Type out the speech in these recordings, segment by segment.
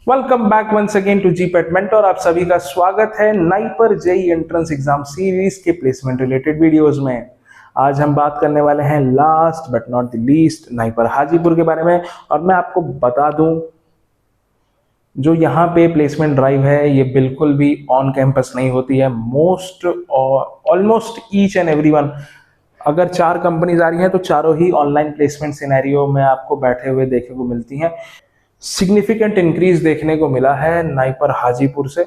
Welcome back once again to GPAT mentor. आप सभी का स्वागत है NIPER JEE entrance exam series के प्लेसमेंट रिलेटेड वीडियोस में। आज हम बात करने वाले हैं last but not the least NIPER Hajipur के बारे में। और मैं आपको बता दूं, जो यहाँ पे प्लेसमेंट ड्राइव है ये बिल्कुल भी ऑन कैंपस नहीं होती है। Most almost each and everyone, अगर 4 कंपनीज आ रही हैं तो चारों ही ऑनलाइन प्लेसमेंट सिनेरियो में आपको बैठे हुए देखने को मिलती हैं। सिग्निफिकेंट इंक्रीज देखने को मिला है नाइपर हाजीपुर से।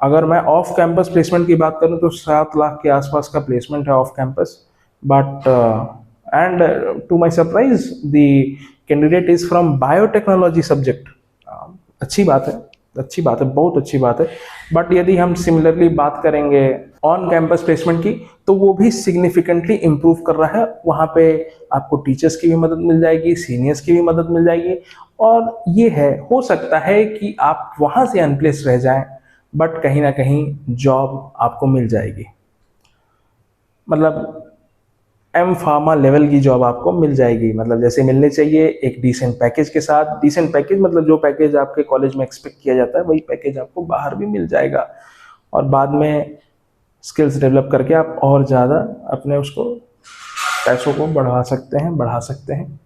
अगर मैं ऑफ कैंपस प्लेसमेंट की बात करूं तो 7 लाख के आसपास का प्लेसमेंट है off campus. But and to my surprise the candidate is from biotechnology subject. अच्छी बात है, अच्छी बात है, बहुत अच्छी बात है। बट यदि हम सिमिलरली बात करेंगे ऑन कैंपस प्लेसमेंट की, तो वो भी सिग्निफिकेंटली इंप्रूव कर रहा है। वहाँ पे आपको टीचर्स की भी मदद मिल जाएगी, सीनियर्स की भी मदद मिल जाएगी। और ये है, हो सकता है कि आप वहाँ से अनप्लेस रह जाएं, बट कहीं ना कहीं जॉब आपको मिल जाएगी। मतलब एम फार्मा लेवल की जॉब आपको मिल जाएगी, मतलब जैसे मिलने चाहिए, एक डिसेंट पैकेज के साथ। डिसेंट पैकेज मतलब जो पैकेज आपके कॉलेज में एक्सपेक्ट किया जाता है वही पैकेज आपको बाहर भी मिल जाएगा। और बाद में स्किल्स डेवलप करके आप और ज़्यादा अपने उसको पैसों को बढ़ा सकते हैं।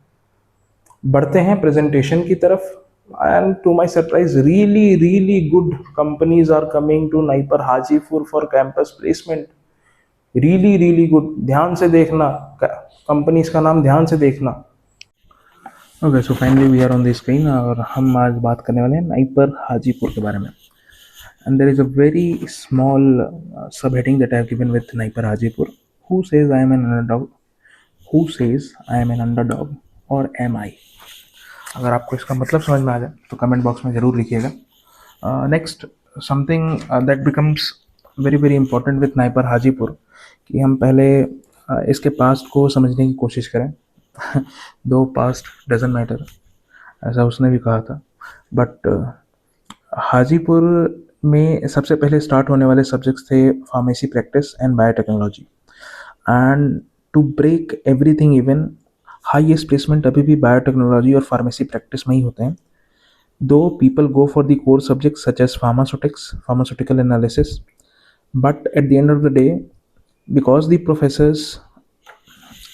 बढ़ते हैं प्रेजेंटेशन की तरफ। And to my surprise, really really good companies are coming to NIPER Hajipur for campus placement. Really really good, ध्यान से देखना, कंपनीज का नाम ध्यान से देखना। Okay, so finally we are on the screen और हम आज बात करने वाले हैं नाइपर हाजीपुर के बारे में। And there is a very small subheading that I have given with NIPER Hajipur. Who says I am an underdog? Who says I am an underdog और एम आई? अगर आपको इसका मतलब समझ में आ जाए तो कमेंट बॉक्स में ज़रूर लिखिएगा। Next, something that becomes very very important with NIPER Hajipur, कि हम पहले इसके पास्ट को समझने की कोशिश करें। दो पास्ट डजंट मैटर, ऐसा उसने भी कहा था। बट हाजीपुर में सबसे पहले स्टार्ट होने वाले सब्जेक्ट्स थे pharmacy practice and biotechnology. And to break everything even, highest placement अभी भी बायोटेक्नोलॉजी और फार्मेसी प्रैक्टिस में ही होते हैं। Though people go for the core subjects such as pharmaceutics, pharmaceutical analysis, but at the end of the day, because the professors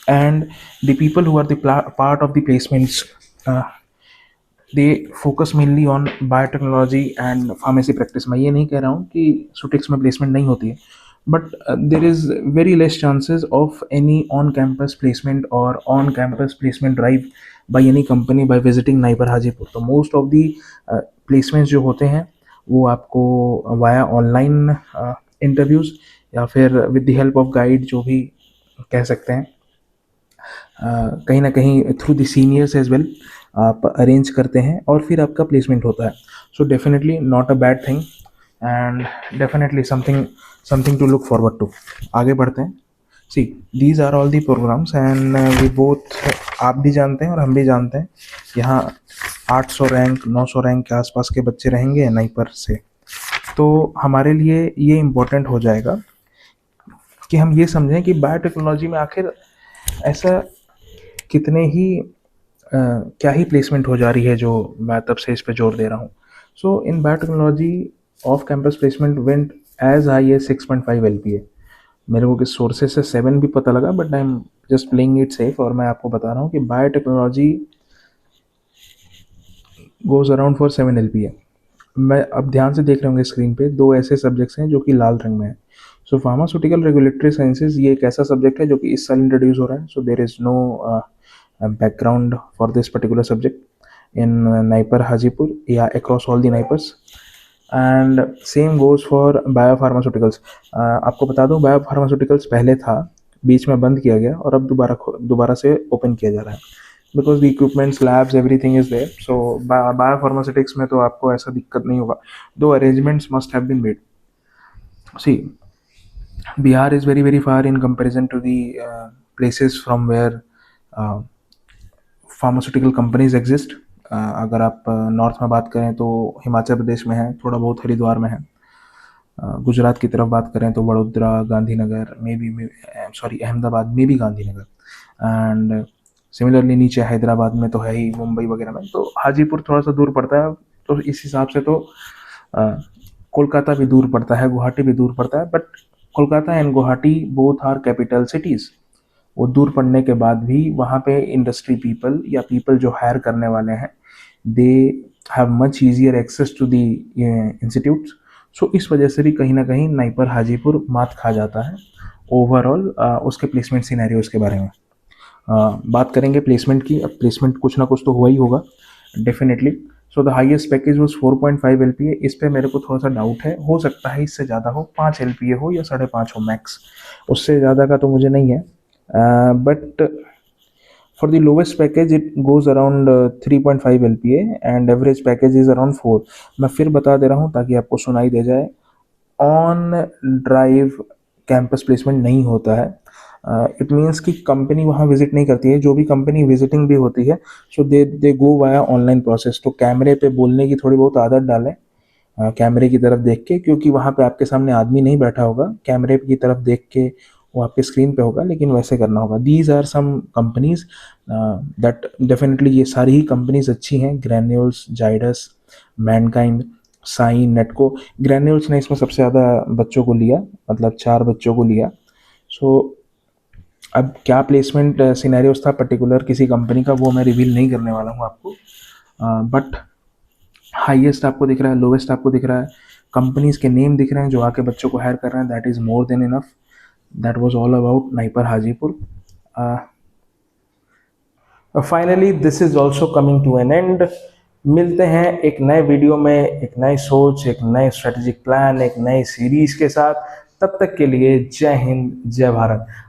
and the people who are the part of the placements, they focus mainly on biotechnology and pharmacy practice. मैं ये नहीं कह रहा हूँ कि सुटिक्स में placement नहीं होती है, but there is very less chances of any on campus placement और on campus placement drive by any company by visiting NIPER Hajipur. तो मोस्ट ऑफ दी प्लेसमेंट्स जो होते हैं वो आपको वाया ऑनलाइन इंटरव्यूज़ या फिर with the help of guide, जो भी कह सकते हैं, कहीं ना कहीं through the seniors as well आप अरेंज करते हैं और फिर आपका प्लेसमेंट होता है। So definitely not a bad thing and definitely something to look forward to. आगे बढ़ते हैं। See, these are all the programs and we both, आप भी जानते हैं और हम भी जानते हैं, यहाँ 800 रैंक 900 रैंक के आसपास के बच्चे रहेंगे नाइपर से। तो हमारे लिए ये इम्पोर्टेंट हो जाएगा कि हम ये समझें कि बायोटेक्नोलॉजी में आखिर ऐसा कितने ही क्या ही प्लेसमेंट हो जा रही है, जो मैं तब से इस पे जोर दे रहा हूँ। So in biotechnology of campus placement went as high as 6.5 LPA। मेरे को किस सोर्सेज से 7 भी पता लगा, but I am just playing it safe और मैं आपको बता रहा हूँ कि biotechnology goes around for 7 LPA। मैं अब ध्यान से देख रहे होंगे स्क्रीन पे, दो ऐसे सब्जेक्ट्स हैं जो कि लाल रंग में है। सो फार्मास्यूटिकल रेगुलेटरी साइंसेज ये एक ऐसा सब्जेक्ट है जो कि इस साल इंट्रोड्यूस हो रहा है। So there is no background for this particular subject in NIPER Hajipur या across all the NIPERs. And same goes for biopharmaceuticals. आपको बता दूं, बायोफार्मास्यूटिकल्स पहले था, बीच में बंद किया गया और अब दोबारा से ओपन किया जा रहा है, because the equipments, labs, everything is there. So biopharmaceutics में तो आपको ऐसा दिक्कत नहीं होगा, though arrangements must have been made. See, Bihar is very very far in comparison to the places from where pharmaceutical companies exist. अगर आप नॉर्थ में बात करें तो हिमाचल प्रदेश में है, थोड़ा बहुत हरिद्वार में है। गुजरात की तरफ बात करें तो वडोदरा, गांधीनगर, अहमदाबाद में भी गांधीनगर, एंड सिमिलरली नीचे हैदराबाद में तो है ही, मुंबई वगैरह में। तो हाजीपुर थोड़ा सा दूर पड़ता है, तो इस हिसाब से तो कोलकाता भी दूर पड़ता है, गुवाहाटी भी दूर पड़ता है, but Kolkata and Guwahati both are capital cities. वो दूर पड़ने के बाद भी वहाँ पे इंडस्ट्री पीपल या पीपल जो हायर करने वाले हैं, they have much easier access to the institutes. So इस वजह से भी कहीं ना कहीं नाइपर हाजीपुर मात खा जाता है ओवरऑल उसके प्लेसमेंट सिनेरियोज के बारे में। बात करेंगे प्लेसमेंट की। अब प्लेसमेंट कुछ ना कुछ तो हुआ ही होगा definitely. So the highest package was 4.5 LPA। इस पे मेरे को थोड़ा सा डाउट है, हो सकता है इससे ज़्यादा हो, 5 LPA हो या 5.5 हो मैक्स, उससे ज़्यादा का तो मुझे नहीं है। But for the lowest package it goes around 3.5 LPA and average package is around 4। मैं फिर बता दे रहा हूँ ताकि आपको सुनाई दे जाए, ऑन ड्राइव कैंपस प्लेसमेंट नहीं होता है। इट मीन्स कि कंपनी वहाँ विजिट नहीं करती है, जो भी कंपनी विजिटिंग भी होती है सो दे गो वाया ऑनलाइन प्रोसेस। तो कैमरे पे बोलने की थोड़ी बहुत आदत डालें, कैमरे की तरफ देख के, क्योंकि वहाँ पे आपके सामने आदमी नहीं बैठा होगा, कैमरे की तरफ देख के वो आपके स्क्रीन पे होगा, लेकिन वैसे करना होगा। These are some companies that definitely, ये सारी ही कंपनीज अच्छी हैं, ग्रैन्यूल्स, जाइडस, मैनकाइंड, साइन, नेटको। ग्रैन्यूल्स ने इसमें सबसे ज़्यादा बच्चों को लिया, मतलब 4 बच्चों को लिया। सो अब क्या प्लेसमेंट सिनेरियोस था पर्टिकुलर किसी कंपनी का, वो मैं रिवील नहीं करने वाला हूँ आपको। बट हाईएस्ट आपको दिख रहा है, लोवेस्ट आपको दिख रहा है, कंपनीज के नेम दिख रहे हैं जो आके बच्चों को हायर कर रहे हैं, that is more than enough. That was all about NIPER Hajipur. Finally this is also coming to an end. मिलते हैं एक नए वीडियो में, एक नई सोच, एक नए स्ट्रेटेजिक प्लान, एक नई सीरीज के साथ। तब तक के लिए जय हिंद, जय भारत।